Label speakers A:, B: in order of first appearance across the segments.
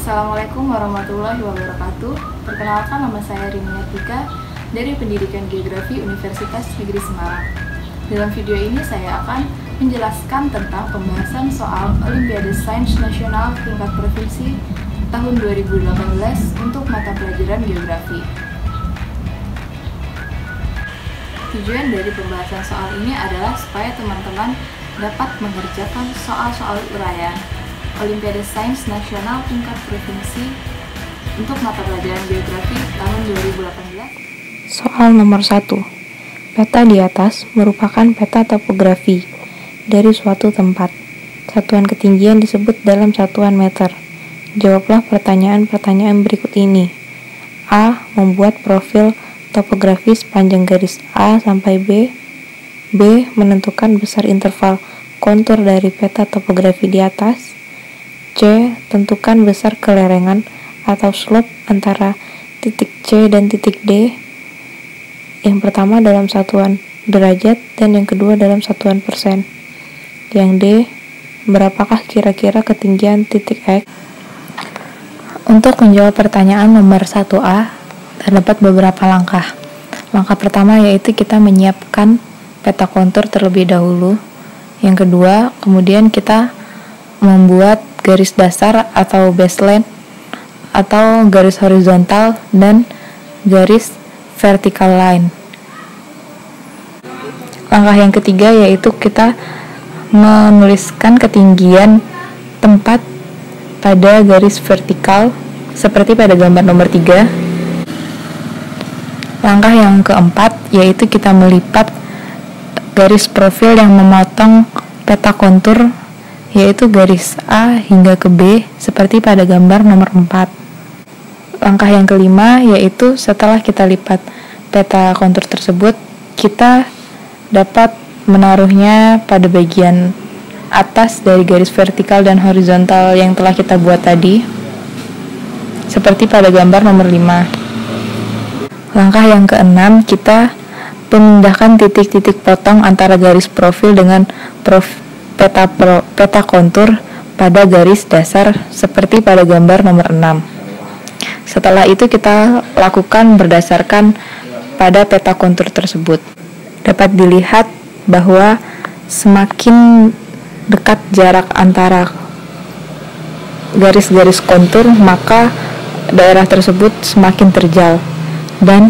A: Assalamualaikum warahmatullahi wabarakatuh. Perkenalkan, nama saya Rini Atika dari Pendidikan Geografi Universitas Negeri Semarang. Dalam video ini saya akan menjelaskan tentang pembahasan soal Olimpiade Sains Nasional tingkat provinsi tahun 2018 untuk mata pelajaran geografi. Tujuan dari pembahasan soal ini adalah supaya teman-teman dapat mengerjakan soal-soal uraian Olimpiade Sains Nasional tingkat provinsi untuk mata pelajaran geografi tahun 2018.
B: Soal nomor 1. Peta di atas merupakan peta topografi dari suatu tempat. Satuan ketinggian disebut dalam satuan meter. Jawablah pertanyaan-pertanyaan berikut ini. A. Membuat profil topografi sepanjang garis A sampai B. B. Menentukan besar interval kontur dari peta topografi di atas. C. Tentukan besar kelerengan atau slope antara titik C dan titik D. Yang pertama dalam satuan derajat dan yang kedua dalam satuan persen. Yang D. Berapakah kira-kira ketinggian titik X? Untuk menjawab pertanyaan nomor 1A, terdapat beberapa langkah. Langkah pertama yaitu kita menyiapkan peta kontur terlebih dahulu. Yang kedua, kemudian kita membuat garis dasar atau baseline atau garis horizontal dan garis vertical line. Langkah yang ketiga yaitu kita menuliskan ketinggian tempat pada garis vertikal seperti pada gambar nomor 3. Langkah yang keempat yaitu kita melipat garis profil yang memotong peta kontur yaitu garis A hingga ke B seperti pada gambar nomor 4. Langkah yang kelima yaitu setelah kita lipat peta kontur tersebut, kita dapat menaruhnya pada bagian atas dari garis vertikal dan horizontal yang telah kita buat tadi seperti pada gambar nomor 5. Langkah yang keenam, kita memindahkan titik-titik potong antara garis profil dengan peta kontur pada garis dasar seperti pada gambar nomor 6. Setelah itu kita lakukan berdasarkan pada peta kontur tersebut. Dapat dilihat bahwa semakin dekat jarak antara garis-garis kontur, maka daerah tersebut semakin terjal, dan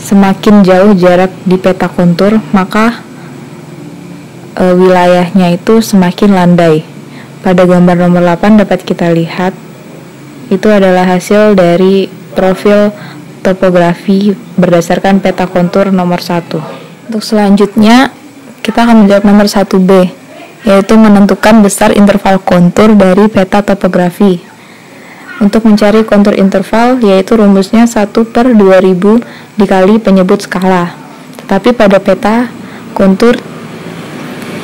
B: semakin jauh jarak di peta kontur, maka wilayahnya itu semakin landai. Pada gambar nomor 8 dapat kita lihat itu adalah hasil dari profil topografi berdasarkan peta kontur nomor 1. Untuk selanjutnya kita akan menjawab nomor 1B, yaitu menentukan besar interval kontur dari peta topografi. Untuk mencari kontur interval, yaitu rumusnya 1/2000 dikali penyebut skala. Tetapi pada peta kontur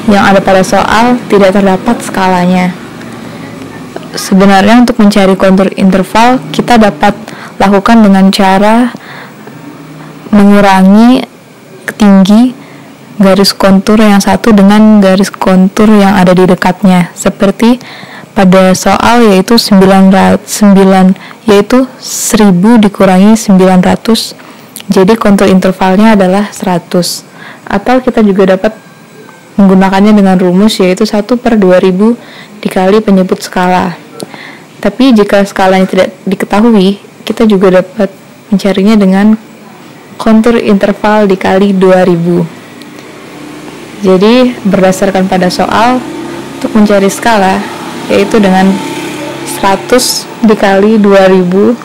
B: yang ada pada soal tidak terdapat skalanya. Sebenarnya untuk mencari kontur interval kita dapat lakukan dengan cara mengurangi tinggi garis kontur yang satu dengan garis kontur yang ada di dekatnya, seperti pada soal yaitu 1000 dikurangi 900, jadi kontur intervalnya adalah 100. Atau kita juga dapat menggunakannya dengan rumus yaitu 1/2000 dikali penyebut skala. Tapi jika skalanya tidak diketahui, kita juga dapat mencarinya dengan kontur interval dikali 2000. Jadi berdasarkan pada soal, untuk mencari skala yaitu dengan 100 dikali 2000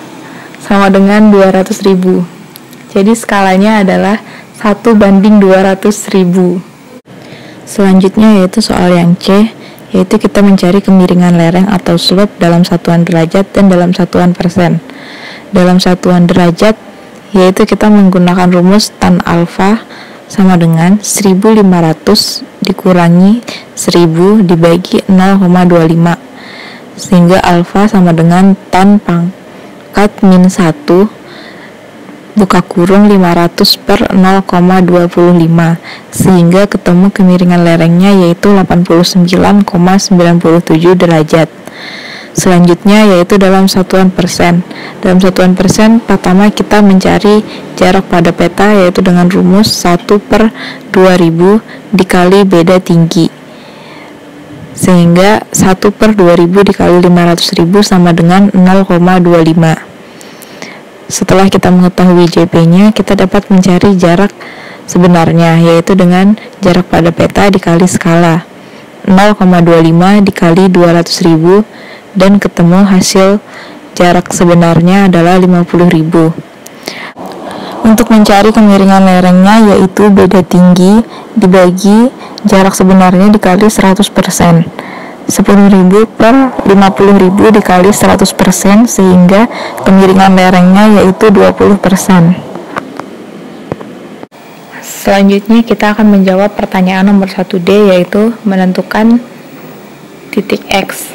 B: sama dengan 200.000. Jadi skalanya adalah 1/200.000. Selanjutnya yaitu soal yang C, yaitu kita mencari kemiringan lereng atau slope dalam satuan derajat dan dalam satuan persen. Dalam satuan derajat yaitu kita menggunakan rumus tan alfa sama dengan 1500 dikurangi 1000 dibagi 0,25, sehingga alfa sama dengan tan pangkat min 1 buka kurung 500/0,25, sehingga ketemu kemiringan lerengnya yaitu 89,97 derajat. Selanjutnya yaitu dalam satuan persen. Dalam satuan persen, pertama kita mencari jarak pada peta yaitu dengan rumus 1/2000 dikali beda tinggi. Sehingga 1/2000 dikali 500.000 sama dengan 0,25. Setelah kita mengetahui JP-nya, kita dapat mencari jarak sebenarnya yaitu dengan jarak pada peta dikali skala 0,25 dikali 200.000 dan ketemu hasil jarak sebenarnya adalah 50.000. Untuk mencari kemiringan lerengnya yaitu beda tinggi dibagi jarak sebenarnya dikali 100%. 10.000 per 50.000 dikali 100% sehingga kemiringan lerengnya yaitu 20%. Selanjutnya kita akan menjawab pertanyaan nomor 1D yaitu menentukan titik X.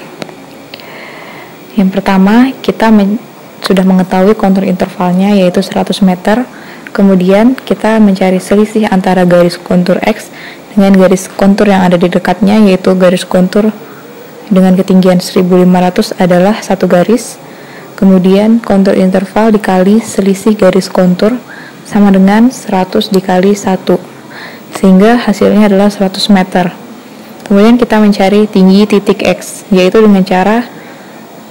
B: Yang pertama, kita sudah mengetahui kontur intervalnya yaitu 100 meter. Kemudian kita mencari selisih antara garis kontur X dengan garis kontur yang ada di dekatnya yaitu garis kontur dengan ketinggian 1500 adalah satu garis. Kemudian kontur interval dikali selisih garis kontur sama dengan 100 dikali 1 sehingga hasilnya adalah 100 meter. Kemudian kita mencari tinggi titik X yaitu dengan cara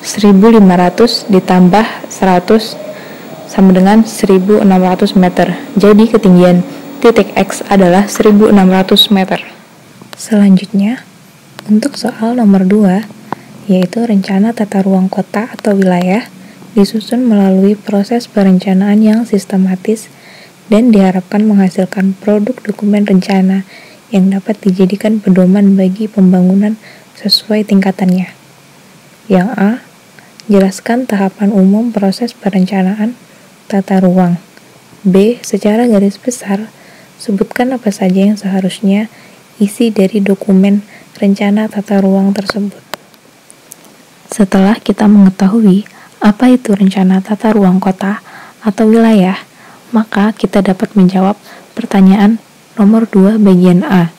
B: 1500 ditambah 100 sama dengan 1600 meter. Jadi ketinggian titik X adalah 1600 meter. Selanjutnya, untuk soal nomor 2, yaitu rencana tata ruang kota atau wilayah disusun melalui proses perencanaan yang sistematis dan diharapkan menghasilkan produk dokumen rencana yang dapat dijadikan pedoman bagi pembangunan sesuai tingkatannya. Yang A, jelaskan tahapan umum proses perencanaan tata ruang. B, secara garis besar, sebutkan apa saja yang seharusnya isi dari dokumen rencana tata ruang tersebut. Setelah kita mengetahui apa itu rencana tata ruang kota atau wilayah, maka kita dapat menjawab pertanyaan nomor 2 bagian A,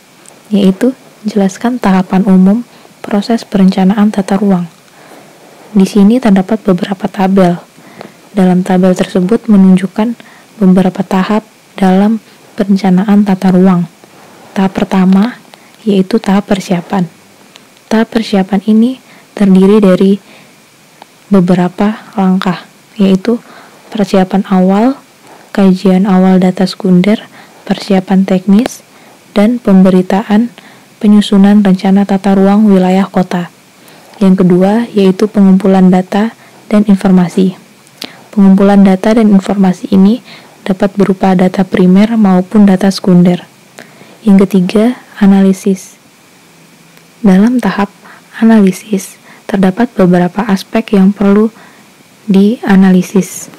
B: yaitu jelaskan tahapan umum proses perencanaan tata ruang. Di sini terdapat beberapa tabel. Dalam tabel tersebut menunjukkan beberapa tahap dalam perencanaan tata ruang. Tahap pertama yaitu tahap persiapan. Tahap persiapan ini terdiri dari beberapa langkah, yaitu persiapan awal, kajian awal data sekunder, persiapan teknis, dan pemberitaan penyusunan rencana tata ruang wilayah kota. Yang kedua yaitu pengumpulan data dan informasi. Pengumpulan data dan informasi ini dapat berupa data primer maupun data sekunder. Yang ketiga, analisis. Dalam tahap analisis, terdapat beberapa aspek yang perlu dianalisis,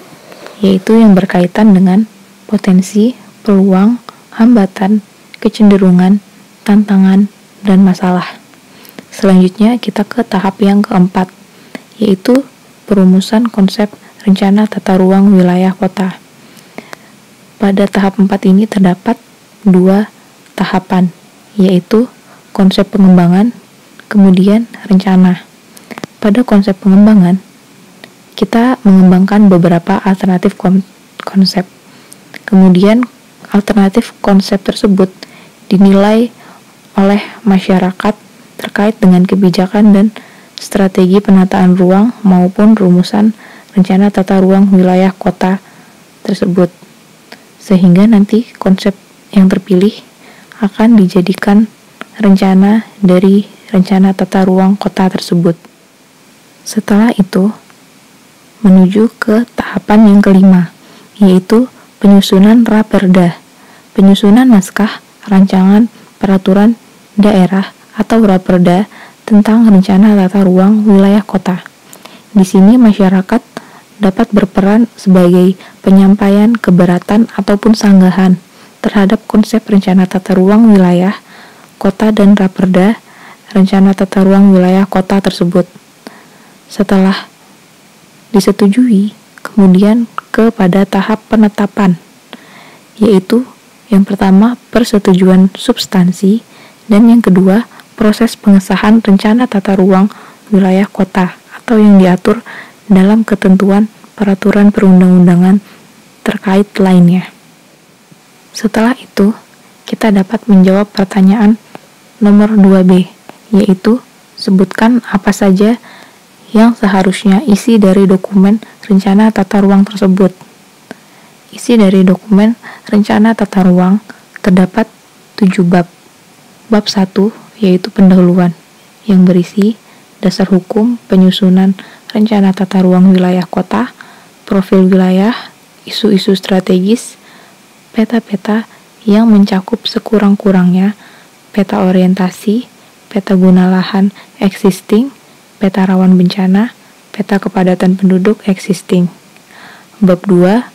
B: yaitu yang berkaitan dengan potensi, peluang, hambatan, kecenderungan, tantangan, dan masalah. Selanjutnya kita ke tahap yang keempat, yaitu perumusan konsep rencana tata ruang wilayah kota. Pada tahap 4 ini terdapat 2 tahapan, yaitu konsep pengembangan, kemudian rencana. Pada konsep pengembangan, kita mengembangkan beberapa alternatif konsep. Kemudian alternatif konsep tersebut dinilai oleh masyarakat terkait dengan kebijakan dan strategi penataan ruang maupun rumusan rencana tata ruang wilayah kota tersebut. Sehingga nanti konsep yang terpilih akan dijadikan rencana dari rencana tata ruang kota tersebut. Setelah itu, menuju ke tahapan yang kelima, yaitu penyusunan raperda, penyusunan naskah rancangan peraturan daerah atau raperda tentang rencana tata ruang wilayah kota. Di sini masyarakat dapat berperan sebagai penyampaian keberatan ataupun sanggahan terhadap konsep rencana tata ruang wilayah kota dan raperda rencana tata ruang wilayah kota tersebut. Setelah disetujui, kemudian kepada tahap penetapan, yaitu yang pertama persetujuan substansi dan yang kedua proses pengesahan rencana tata ruang wilayah kota atau yang diatur dalam ketentuan peraturan perundang-undangan terkait lainnya. Setelah itu, kita dapat menjawab pertanyaan nomor 2B, yaitu sebutkan apa saja yang seharusnya isi dari dokumen rencana tata ruang tersebut. Isi dari dokumen rencana tata ruang terdapat 7 bab. Bab 1 yaitu pendahuluan, yang berisi dasar hukum penyusunan rencana tata ruang wilayah kota, profil wilayah, isu-isu strategis, peta-peta yang mencakup sekurang-kurangnya peta orientasi, peta guna lahan existing, peta rawan bencana, peta kepadatan penduduk existing. Bab 2,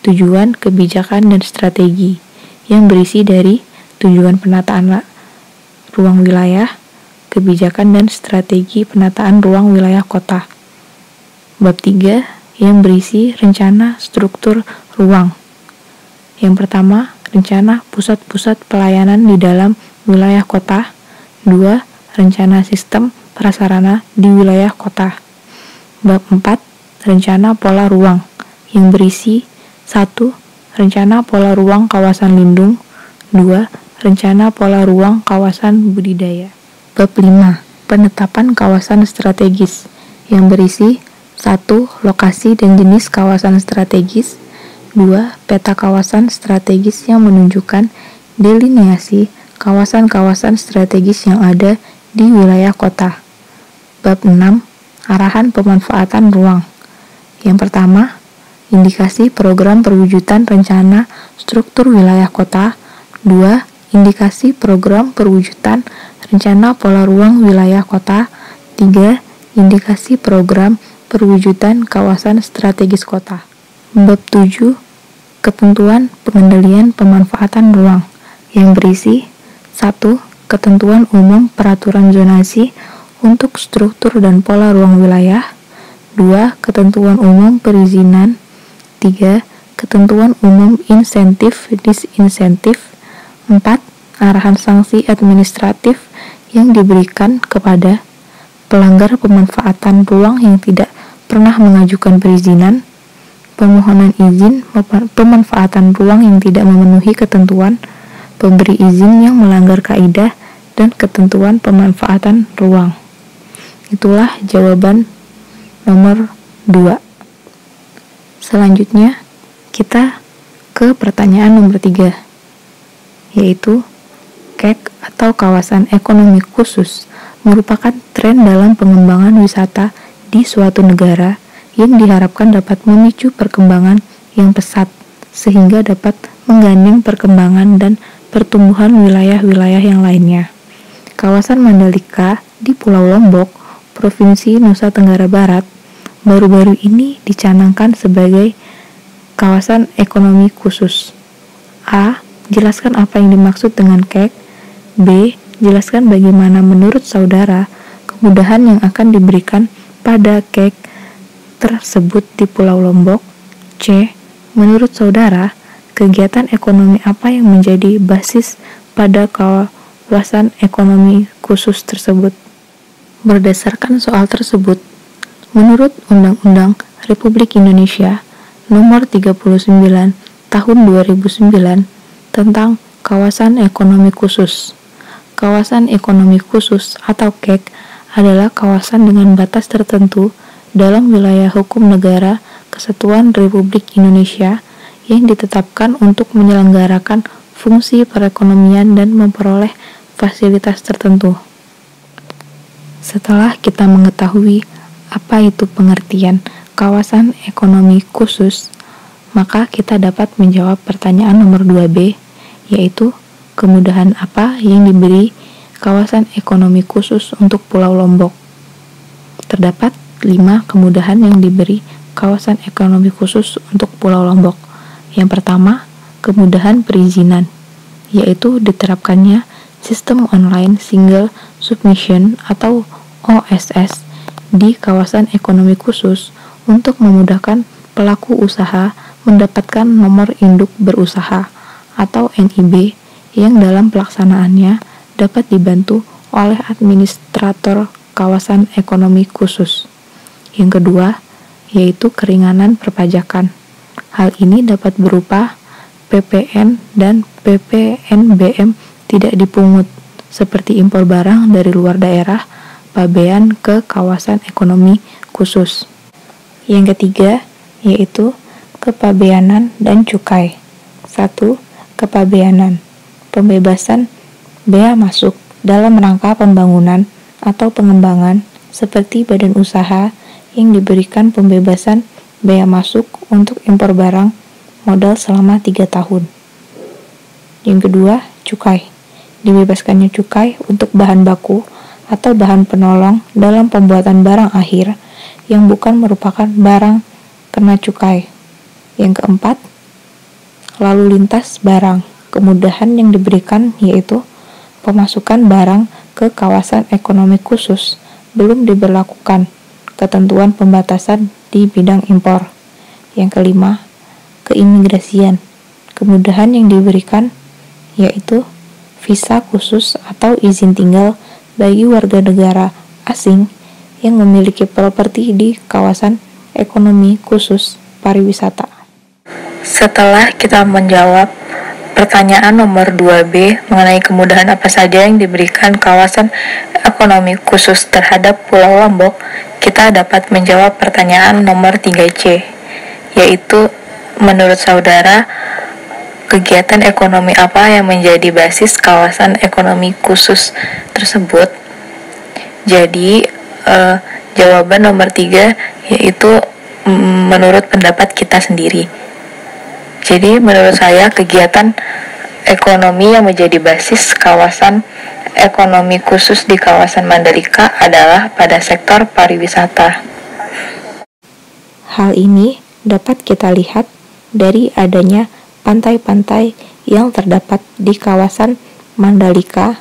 B: tujuan, kebijakan, dan strategi, yang berisi dari tujuan penataan ruang wilayah, kebijakan, dan strategi penataan ruang wilayah kota. Bab 3, yang berisi rencana struktur ruang. Yang pertama, rencana pusat-pusat pelayanan di dalam wilayah kota. 2. Rencana sistem prasarana di wilayah kota. Bab 4. Rencana pola ruang, yang berisi 1. Rencana pola ruang kawasan lindung. 2. Rencana pola ruang kawasan budidaya. Bab 5. Penetapan kawasan strategis, yang berisi 1. Lokasi dan jenis kawasan strategis. 2. Peta kawasan strategis yang menunjukkan delineasi kawasan-kawasan strategis yang ada di wilayah kota. Bab 6. Arahan pemanfaatan ruang. Yang pertama, indikasi program perwujudan rencana struktur wilayah kota. 2. Indikasi program perwujudan rencana pola ruang wilayah kota. 3. Indikasi program perwujudan kawasan strategis kota. Bab 7. Ketentuan pengendalian pemanfaatan ruang, yang berisi 1. Ketentuan umum peraturan zonasi untuk struktur dan pola ruang wilayah. 2. Ketentuan umum perizinan. 3. Ketentuan umum insentif disinsentif. 4. Arahan sanksi administratif yang diberikan kepada pelanggar pemanfaatan ruang yang tidak pernah mengajukan perizinan, pemohonan izin pemanfaatan ruang yang tidak memenuhi ketentuan, pemberi izin yang melanggar kaidah dan ketentuan pemanfaatan ruang. Itulah jawaban nomor 2. Selanjutnya, kita ke pertanyaan nomor 3, yaitu KEK atau kawasan ekonomi khusus merupakan tren dalam pengembangan wisata di suatu negara yang diharapkan dapat memicu perkembangan yang pesat sehingga dapat menggandeng perkembangan dan pertumbuhan wilayah-wilayah yang lainnya. Kawasan Mandalika di Pulau Lombok, Provinsi Nusa Tenggara Barat, baru-baru ini dicanangkan sebagai kawasan ekonomi khusus. A. Jelaskan apa yang dimaksud dengan KEK. B. Jelaskan bagaimana menurut saudara kemudahan yang akan diberikan pada KEK tersebut di Pulau Lombok. C. Menurut saudara, kegiatan ekonomi apa yang menjadi basis pada kawasan ekonomi khusus tersebut? Berdasarkan soal tersebut, menurut Undang-Undang Republik Indonesia Nomor 39 Tahun 2009 tentang Kawasan Ekonomi Khusus, kawasan ekonomi khusus atau KEK adalah kawasan dengan batas tertentu dalam wilayah hukum negara Kesatuan Republik Indonesia yang ditetapkan untuk menyelenggarakan fungsi perekonomian dan memperoleh fasilitas tertentu. Setelah kita mengetahui apa itu pengertian kawasan ekonomi khusus, maka kita dapat menjawab pertanyaan nomor 2B, yaitu kemudahan apa yang diberi kawasan ekonomi khusus untuk Pulau Lombok. Terdapat 5 kemudahan yang diberi kawasan ekonomi khusus untuk Pulau Lombok. Yang pertama, kemudahan perizinan, yaitu diterapkannya sistem online single submission atau OSS di kawasan ekonomi khusus untuk memudahkan pelaku usaha mendapatkan nomor induk berusaha atau NIB yang dalam pelaksanaannya dapat dibantu oleh administrator kawasan ekonomi khusus. Yang kedua, yaitu keringanan perpajakan. Hal ini dapat berupa PPN dan PPNBM tidak dipungut, seperti impor barang dari luar daerah, pabean ke kawasan ekonomi khusus. Yang ketiga, yaitu kepabeanan dan cukai. 1. Kepabeanan. Pembebasan bea masuk dalam rangka pembangunan atau pengembangan seperti badan usaha yang diberikan pembebasan bea masuk untuk impor barang modal selama 3 tahun. Yang kedua, cukai. Dibebaskannya cukai untuk bahan baku atau bahan penolong dalam pembuatan barang akhir yang bukan merupakan barang kena cukai. Yang keempat, lalu lintas barang. Kemudahan yang diberikan yaitu pemasukan barang ke kawasan ekonomi khusus belum diberlakukan ketentuan pembatasan di bidang impor. Yang kelima, keimigrasian. Kemudahan yang diberikan yaitu visa khusus atau izin tinggal bagi warga negara asing yang memiliki properti di kawasan ekonomi khusus pariwisata. Setelah kita menjawab pertanyaan nomor 2B mengenai kemudahan apa saja yang diberikan kawasan ekonomi khusus terhadap Pulau Lombok, kita dapat menjawab pertanyaan nomor 3C, yaitu menurut saudara, kegiatan ekonomi apa yang menjadi basis kawasan ekonomi khusus tersebut? Jadi, jawaban nomor 3 yaitu menurut pendapat kita sendiri. Jadi menurut saya kegiatan ekonomi yang menjadi basis kawasan ekonomi khusus di kawasan Mandalika adalah pada sektor pariwisata. Hal ini dapat kita lihat dari adanya pantai-pantai yang terdapat di kawasan Mandalika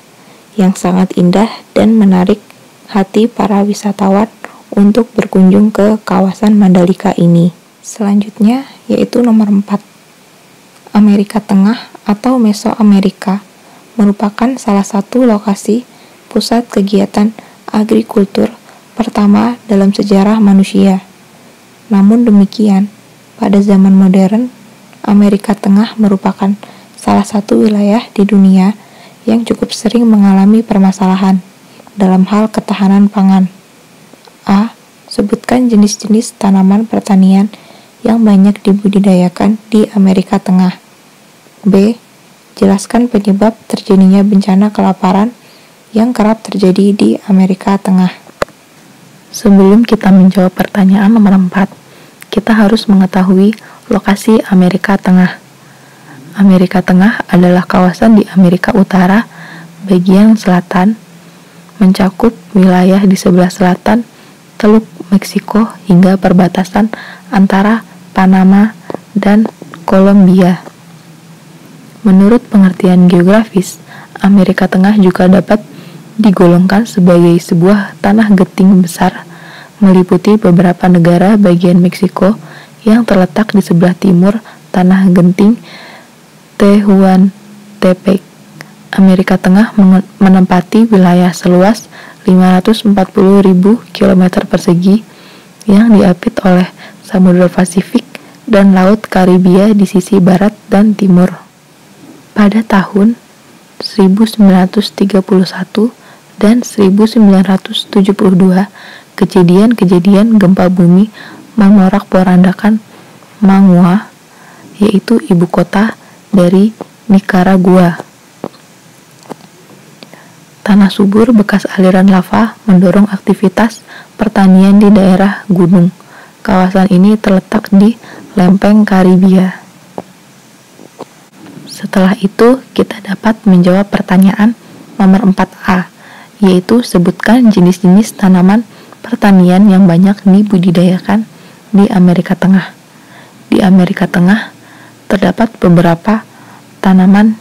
B: yang sangat indah dan menarik hati para wisatawan untuk berkunjung ke kawasan Mandalika ini. Selanjutnya yaitu nomor 4. Amerika Tengah atau Mesoamerika merupakan salah satu lokasi pusat kegiatan agrikultur pertama dalam sejarah manusia. Namun demikian, pada zaman modern, Amerika Tengah merupakan salah satu wilayah di dunia yang cukup sering mengalami permasalahan dalam hal ketahanan pangan. A. Sebutkan jenis-jenis tanaman pertanian yang banyak dibudidayakan di Amerika Tengah. B. Jelaskan penyebab terjadinya bencana kelaparan yang kerap terjadi di Amerika Tengah. Sebelum kita menjawab pertanyaan nomor 4, kita harus mengetahui lokasi Amerika Tengah. Amerika Tengah adalah kawasan di Amerika Utara bagian selatan, mencakup wilayah di sebelah selatan Teluk Meksiko hingga perbatasan antara Panama dan Kolombia. Menurut pengertian geografis, Amerika Tengah juga dapat digolongkan sebagai sebuah tanah genting besar, meliputi beberapa negara bagian Meksiko yang terletak di sebelah timur tanah genting Tehuantepec. Amerika Tengah menempati wilayah seluas 540.000 km persegi yang diapit oleh Samudra Pasifik dan Laut Karibia di sisi barat dan timur. Pada tahun 1931 dan 1972, kejadian-kejadian gempa bumi memorak-porandakan Managua, yaitu ibu kota dari Nicaragua. Tanah subur bekas aliran lava mendorong aktivitas pertanian di daerah gunung. Kawasan ini terletak di lempeng Karibia. Setelah itu, kita dapat menjawab pertanyaan nomor 4A, yaitu sebutkan jenis-jenis tanaman pertanian yang banyak dibudidayakan di Amerika Tengah. Di Amerika Tengah, terdapat beberapa tanaman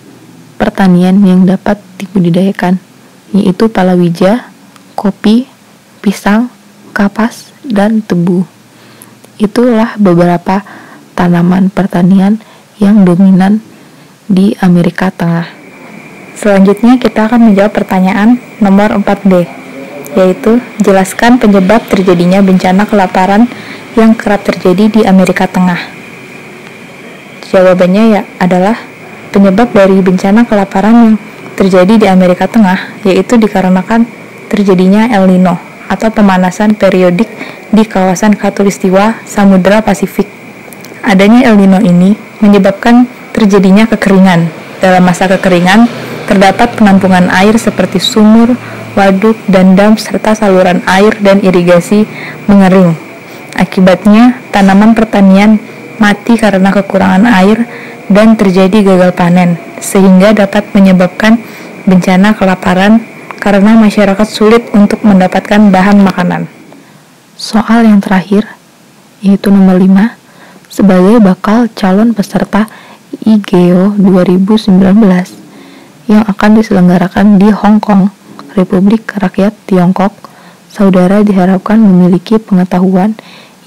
B: pertanian yang dapat dibudidayakan, yaitu palawija, kopi, pisang, kapas, dan tebu. Itulah beberapa tanaman pertanian yang dominan di Amerika Tengah. Selanjutnya kita akan menjawab pertanyaan nomor 4B, yaitu jelaskan penyebab terjadinya bencana kelaparan yang kerap terjadi di Amerika Tengah. Jawabannya adalah penyebab dari bencana kelaparan yang terjadi di Amerika Tengah yaitu dikarenakan terjadinya El Nino atau pemanasan periodik di kawasan khatulistiwa Samudra Pasifik. Adanya El Nino ini menyebabkan terjadinya kekeringan. Dalam masa kekeringan, terdapat penampungan air seperti sumur, waduk, dan dam serta saluran air dan irigasi mengering. Akibatnya, tanaman pertanian mati karena kekurangan air dan terjadi gagal panen, sehingga dapat menyebabkan bencana kelaparan karena masyarakat sulit untuk mendapatkan bahan makanan. Soal yang terakhir, yaitu nomor 5, sebagai bakal calon peserta IGO 2019 yang akan diselenggarakan di Hong Kong, Republik Rakyat Tiongkok, saudara diharapkan memiliki pengetahuan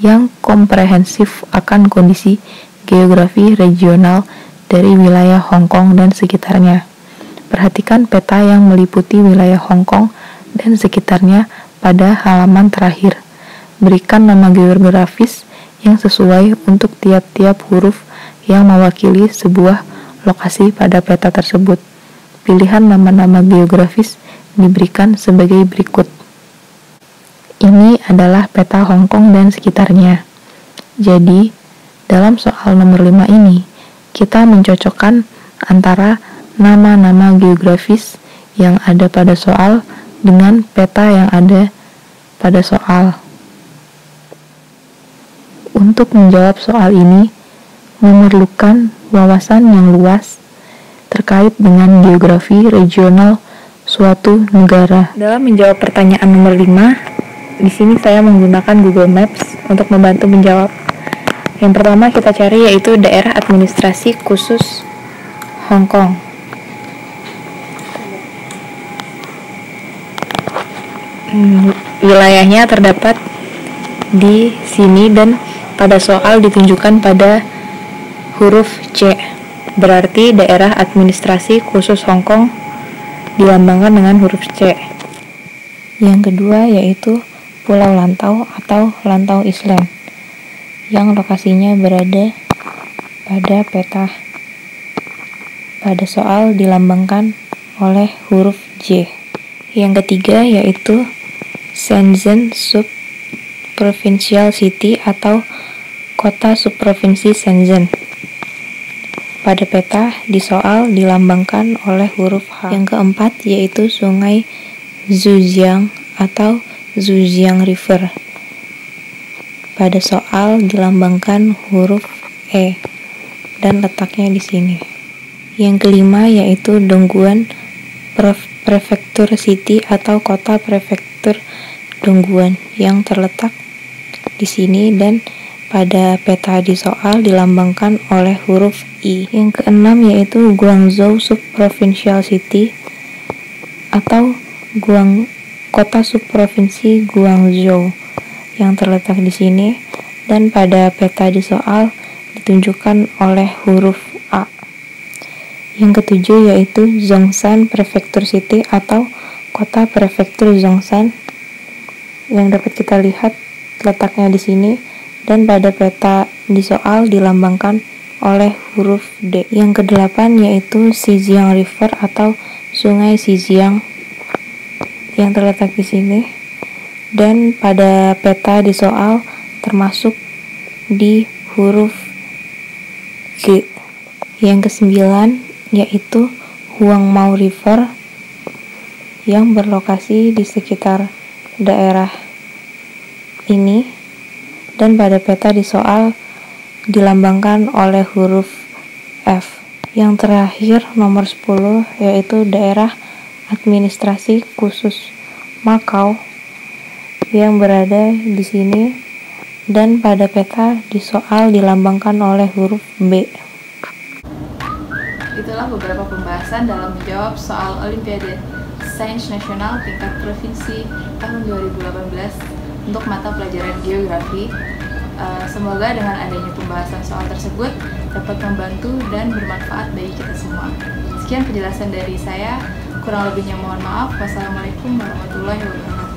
B: yang komprehensif akan kondisi geografi regional dari wilayah Hong Kong dan sekitarnya. Perhatikan peta yang meliputi wilayah Hong Kong dan sekitarnya pada halaman terakhir. Berikan nama geografis yang sesuai untuk tiap-tiap huruf yang mewakili sebuah lokasi pada peta tersebut. Pilihan nama-nama geografis diberikan sebagai berikut. Ini adalah peta Hong Kong dan sekitarnya. Jadi, dalam soal nomor 5 ini, kita mencocokkan antara nama-nama geografis yang ada pada soal dengan peta yang ada pada soal. Untuk menjawab soal ini, memerlukan wawasan yang luas terkait dengan geografi regional suatu negara. Dalam menjawab pertanyaan nomor 5, di sini saya menggunakan Google Maps untuk membantu menjawab. Yang pertama kita cari yaitu daerah administrasi khusus Hong Kong. Wilayahnya terdapat di sini dan pada soal ditunjukkan pada huruf C. Berarti daerah administrasi khusus Hong Kong dilambangkan dengan huruf C. Yang kedua yaitu Pulau Lantau atau Lantau Island yang lokasinya berada pada peta. Pada soal dilambangkan oleh huruf J. Yang ketiga yaitu Shenzhen Sub-Provincial City atau kota subprovinsi Shenzhen. Pada peta di soal dilambangkan oleh huruf H. Yang keempat yaitu Sungai Zhujiang atau Zhujiang River. Pada soal dilambangkan huruf E dan letaknya di sini. Yang kelima yaitu Dongguan Prefektur City atau kota prefektur Dongguan yang terletak di sini dan pada peta di soal dilambangkan oleh huruf I. Yang keenam yaitu Guangzhou Subprovincial City atau kota subprovinsi Guangzhou yang terletak di sini dan pada peta di soal ditunjukkan oleh huruf A. Yang ketujuh yaitu Zhongshan Prefecture City atau kota prefektur Zhongshan yang dapat kita lihat letaknya di sini dan pada peta di soal dilambangkan oleh huruf D. Yang kedelapan yaitu Xizang River atau Sungai Xizang yang terletak di sini dan pada peta di soal termasuk di huruf G. Yang kesembilan yaitu Huangmao River yang berlokasi di sekitar daerah ini dan pada peta di soal dilambangkan oleh huruf F. Yang terakhir nomor 10 yaitu daerah administrasi khusus Makau yang berada di sini dan pada peta di soal dilambangkan oleh huruf B.
A: Itulah beberapa pembahasan dalam menjawab soal Olimpiade Sains Nasional tingkat provinsi tahun 2018 untuk mata pelajaran geografi. Semoga dengan adanya pembahasan soal tersebut dapat membantu dan bermanfaat bagi kita semua. Sekian penjelasan dari saya, kurang lebihnya mohon maaf. Wassalamualaikum warahmatullahi wabarakatuh.